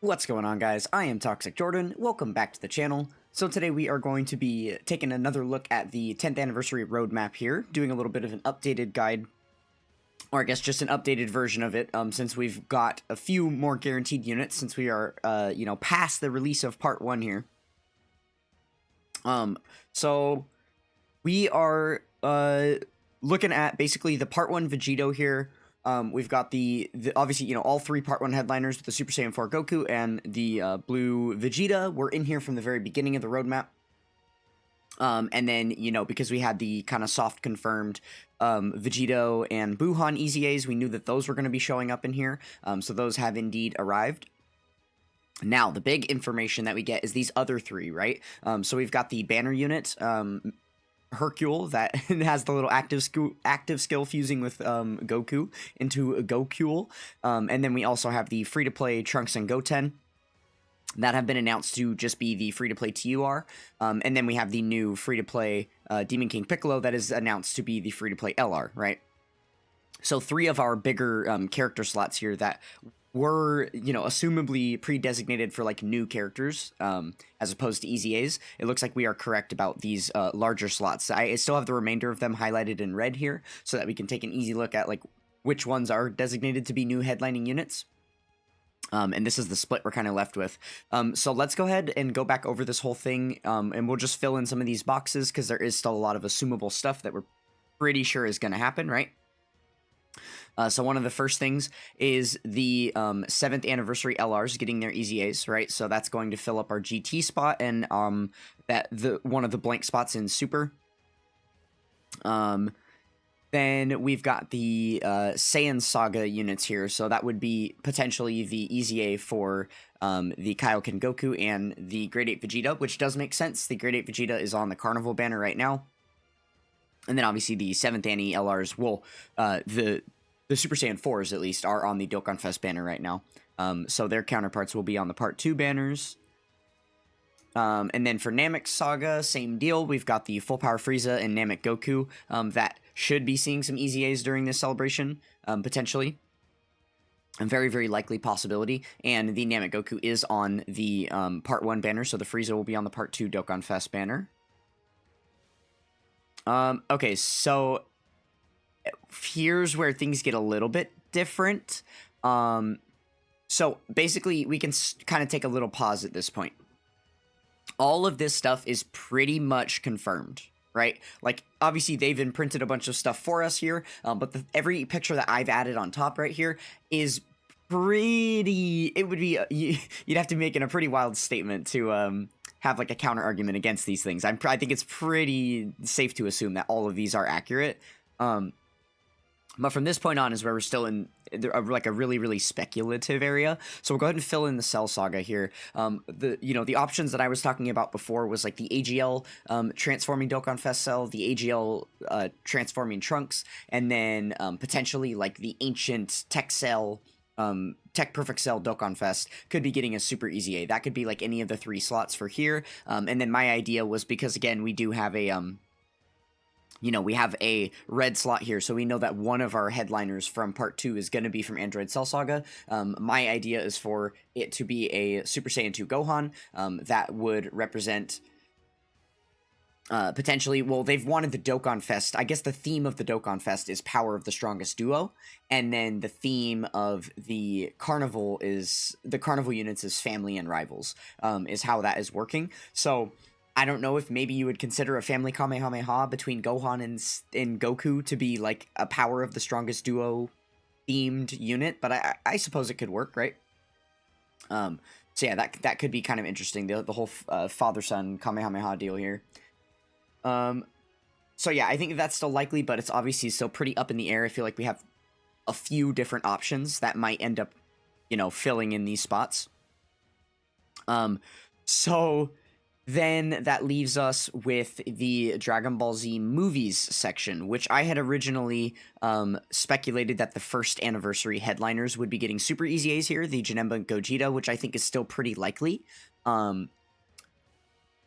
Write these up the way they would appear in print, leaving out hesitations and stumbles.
What's going on, guys? I am Toxic Jordan. Welcome back to the channel. So today we are going to be taking another look at the 10th anniversary roadmap here, doing a little bit of an updated guide, or I guess just an updated version of it, since we've got a few more guaranteed units since we are, past the release of part 1 here. So we are, looking at basically the part 1 Vegito here. We've got the obviously, all three part 1 headliners with the Super Saiyan 4 Goku and the blue Vegeta were in here from the very beginning of the roadmap. And then, because we had the kind of soft confirmed Vegito and Buhan EZAs, we knew that those were going to be showing up in here. So those have indeed arrived. Now, the big information that we get is these other three, right? So we've got the banner unit, Hercule, that has the little active skill fusing with Goku into a Gokule. And then we also have the free-to-play Trunks and Goten that have been announced to just be the free-to-play TUR. And then we have the new free-to-play Demon King Piccolo that is announced to be the free-to-play LR, right? So three of our bigger character slots here that were, assumably pre-designated for, like, new characters, as opposed to EZAs. It looks like we are correct about these larger slots. I still have the remainder of them highlighted in red here, so that we can take an easy look at, like, which ones are designated to be new headlining units. And this is the split we're kind of left with. So let's go ahead and go back over this whole thing, and we'll just fill in some of these boxes, because there is still a lot of assumable stuff that we're pretty sure is going to happen, right? So one of the first things is the 7th anniversary LRs getting their EZAs, right? So that's going to fill up our GT spot and one of the blank spots in Super. Then we've got the Saiyan Saga units here, so that would be potentially the EZA for the Kaioken Goku and the Grade 8 Vegeta, which does make sense. The Grade 8 Vegeta is on the Carnival banner right now. And then obviously the 7th Annie LRs will, the Super Saiyan 4s, at least, are on the Dokkan Fest banner right now. So their counterparts will be on the Part 2 banners. And then for Namek Saga, same deal. We've got the Full Power Frieza and Namek Goku that should be seeing some EZAs during this celebration, potentially. A very, very likely possibility. And the Namek Goku is on the Part 1 banner, so the Frieza will be on the Part 2 Dokkan Fest banner. Okay, so here's where things get a little bit different. So basically, we can kind of take a little pause at this point. All of this stuff is pretty much confirmed, right? Like, obviously, they've imprinted a bunch of stuff for us here, but every picture that I've added on top right here is pretty... It would be... you'd have to make a pretty wild statement to... have like a counter argument against these things. I think it's pretty safe to assume that all of these are accurate. But from this point on is where we're still in like a really, really speculative area. So we'll go ahead and fill in the Cell Saga here. The options that I was talking about before was like the AGL transforming Dokkan Fest Cell, the AGL transforming Trunks, and then potentially like the ancient Tech Cell Tech Perfect Cell Dokkan Fest could be getting a Super EZA. That could be like any of the three slots for here. And then my idea was, because again, we do have a, we have a red slot here, so we know that one of our headliners from Part 2 is going to be from Android Cell Saga. My idea is for it to be a Super Saiyan 2 Gohan that would represent... potentially, well, they've wanted the Dokkan Fest. I guess the theme of the Dokkan Fest is Power of the Strongest Duo, and then the theme of the Carnival units is Family and Rivals, is how that is working. So I don't know if maybe you would consider a Family Kamehameha between Gohan and Goku to be like a Power of the Strongest Duo themed unit, but I suppose it could work, right? So yeah, that could be kind of interesting, the whole father-son Kamehameha deal here. So yeah, I think that's still likely, but it's obviously still pretty up in the air. I feel like we have a few different options that might end up, filling in these spots. So then that leaves us with the Dragon Ball Z movies section, which I had originally speculated that the first anniversary headliners would be getting Super EZAs here, the Janemba and Gogeta, which I think is still pretty likely.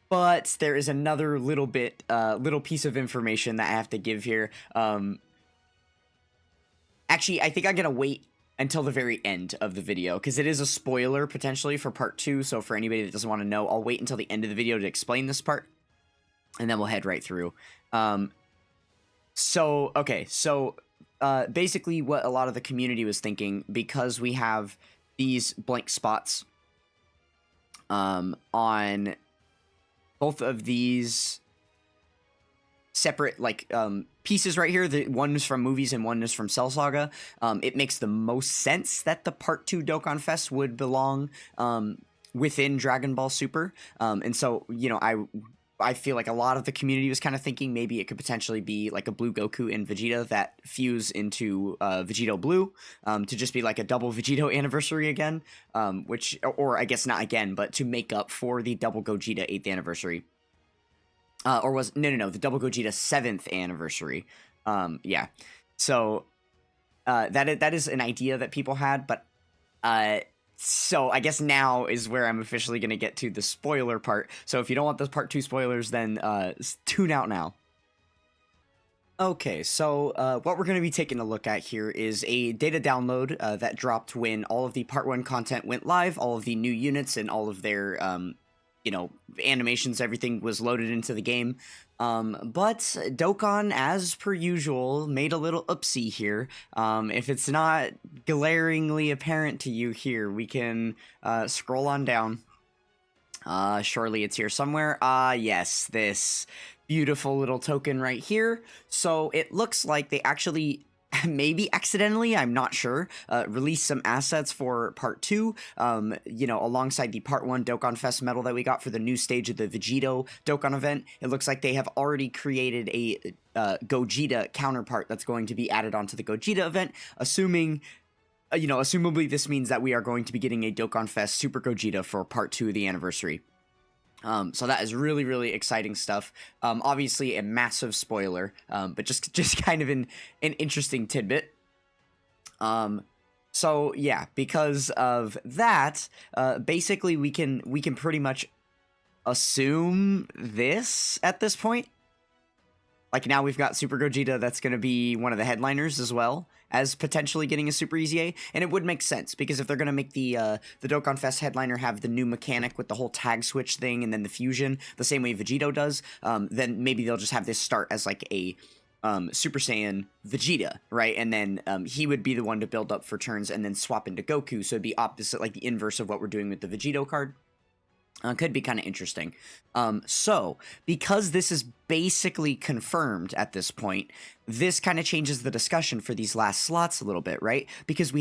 But there is another little piece of information that I have to give here. Actually, I think I'm going to wait until the very end of the video, because it is a spoiler potentially for part 2. So for anybody that doesn't want to know, I'll wait until the end of the video to explain this part, and then we'll head right through. So basically what a lot of the community was thinking, because we have these blank spots on both of these separate pieces right here, the one is from movies and one is from Cell Saga, it makes the most sense that the part 2 Dokkan Fest would belong within Dragon Ball Super. And so, you know, I feel like a lot of the community was kind of thinking maybe it could potentially be like a Blue Goku and Vegeta that fuse into Vegito Blue, to just be like a double Vegito anniversary again, or I guess not again, but to make up for the double Gogeta 8th anniversary. The double Gogeta 7th anniversary. Yeah. So that is an idea that people had, but so I guess now is where I'm officially going to get to the spoiler part. So if you don't want those part 2 spoilers, then tune out now. Okay, so what we're going to be taking a look at here is a data download that dropped when all of the part 1 content went live, all of the new units and all of their animations, everything was loaded into the game. But Dokkan, as per usual, made a little oopsie here. If it's not glaringly apparent to you here, we can scroll on down. Surely it's here somewhere. Yes, this beautiful little token right here. So it looks like they actually, maybe accidentally, I'm not sure, released some assets for part 2, alongside the part 1 Dokkan Fest medal that we got for the new stage of the Vegito Dokkan event. It looks like they have already created a Gogeta counterpart that's going to be added onto the Gogeta event, assumably this means that we are going to be getting a Dokkan Fest Super Gogeta for part 2 of the anniversary. So that is really, really exciting stuff. Obviously a massive spoiler, but just kind of an interesting tidbit. So yeah, because of that, basically we can pretty much assume this at this point. Like now we've got Super Gogeta that's going to be one of the headliners as well as potentially getting a Super EZA, and it would make sense because if they're going to make the Dokkan Fest headliner have the new mechanic with the whole tag switch thing and then the fusion the same way Vegito does, then maybe they'll just have this start as like a Super Saiyan Vegeta, right? And then he would be the one to build up for turns and then swap into Goku, so it'd be opposite, like the inverse of what we're doing with the Vegito card. Could be kind of interesting. So, because this is basically confirmed at this point, this kind of changes the discussion for these last slots a little bit, right? Because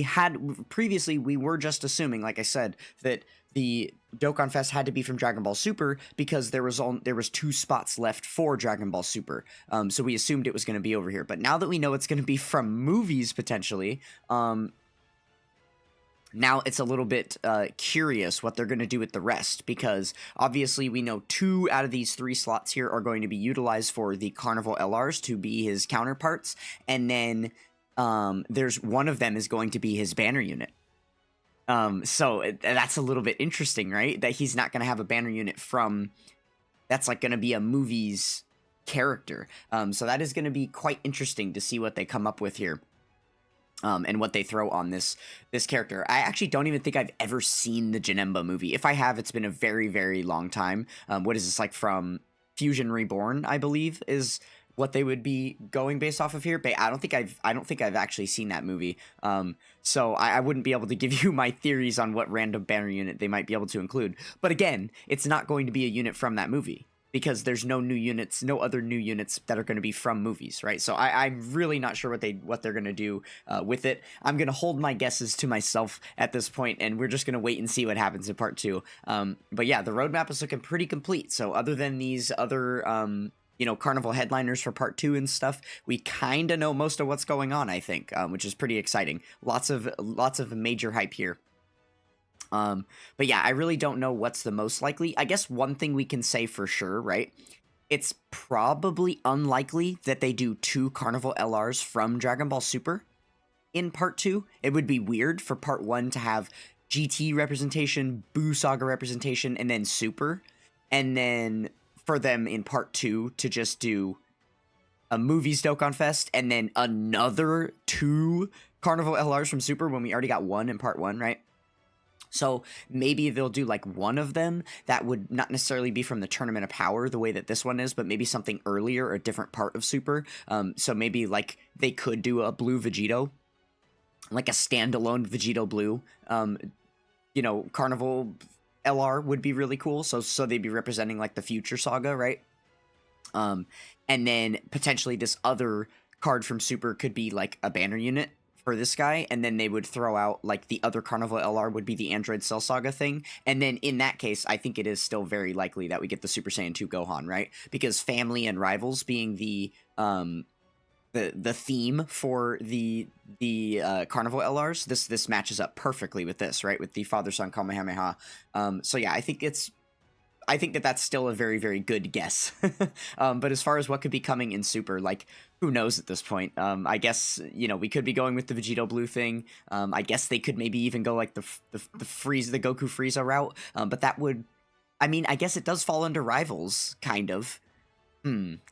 previously, we were just assuming, like I said, that the Dokkan Fest had to be from Dragon Ball Super because there was 2 spots left for Dragon Ball Super. So we assumed it was going to be over here. But now that we know it's going to be from movies, potentially, now it's a little bit curious what they're going to do with the rest, because obviously we know 2 out of these 3 slots here are going to be utilized for the Carnival LRs to be his counterparts, and then there's one of them is going to be his banner unit. So that's a little bit interesting, right? That he's not going to have a banner unit that's like going to be a movie's character. So that is going to be quite interesting to see what they come up with here. And what they throw on this character. I actually don't even think I've ever seen the Janemba movie. If I have, it's been a very, very long time. What is this, like from Fusion Reborn, I believe, is what they would be going based off of here. But I don't think I've actually seen that movie. So I wouldn't be able to give you my theories on what random banner unit they might be able to include. But again, it's not going to be a unit from that movie, because there's no other new units that are going to be from movies, right? So I'm really not sure what they're going to do with it. I'm going to hold my guesses to myself at this point, and we're just going to wait and see what happens in part 2. But yeah, the roadmap is looking pretty complete. So other than these other, Carnival headliners for part 2 and stuff, we kind of know most of what's going on, I think, which is pretty exciting. Lots of major hype here. But yeah, I really don't know what's the most likely. I guess one thing we can say for sure, right? It's probably unlikely that they do 2 Carnival LRs from Dragon Ball Super in part 2. It would be weird for part 1 to have GT representation, Buu Saga representation, and then Super. And then for them in part 2 to just do a movies Dokkan Fest and then another 2 Carnival LRs from Super when we already got one in part 1, right? So maybe they'll do like one of them that would not necessarily be from the Tournament of Power the way that this one is, but maybe something earlier, a different part of Super. So maybe like they could do a blue Vegito, like a standalone Vegito blue. You know, Carnival LR would be really cool. So they'd be representing like the future saga, right? And then potentially this other card from Super could be like a banner unit for this guy, and then they would throw out like the other Carnival LR would be the Android Cell Saga thing, and then in that case, I think it is still very likely that we get the Super Saiyan 2 Gohan, right? Because family and rivals being the theme for the Carnival LRs, this matches up perfectly with this, right? With the father son Kamehameha. So yeah, I think that that's still a very, very good guess. But as far as what could be coming in Super, like, who knows at this point? I guess, you know, we could be going with the Vegito Blue thing. I guess they could maybe even go like the Goku Frieza route. But that would, I mean, I guess it does fall under Rivals, kind of.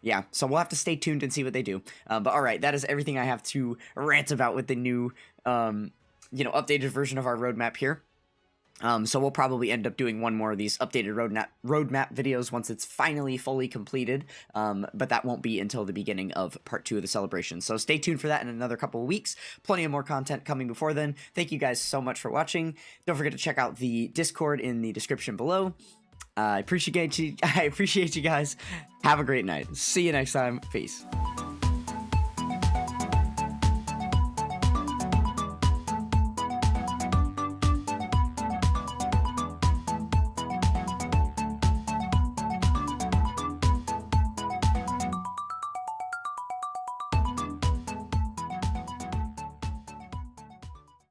Yeah, so we'll have to stay tuned and see what they do. But all right, that is everything I have to rant about with the new, you know, updated version of our roadmap here. So we'll probably end up doing one more of these updated roadmap videos once it's finally fully completed, but that won't be until the beginning of part 2 of the celebration. So stay tuned for that in another couple of weeks. Plenty of more content coming before then. Thank you guys so much for watching. Don't forget to check out the Discord in the description below. I appreciate you guys. Have a great night. See you next time. Peace.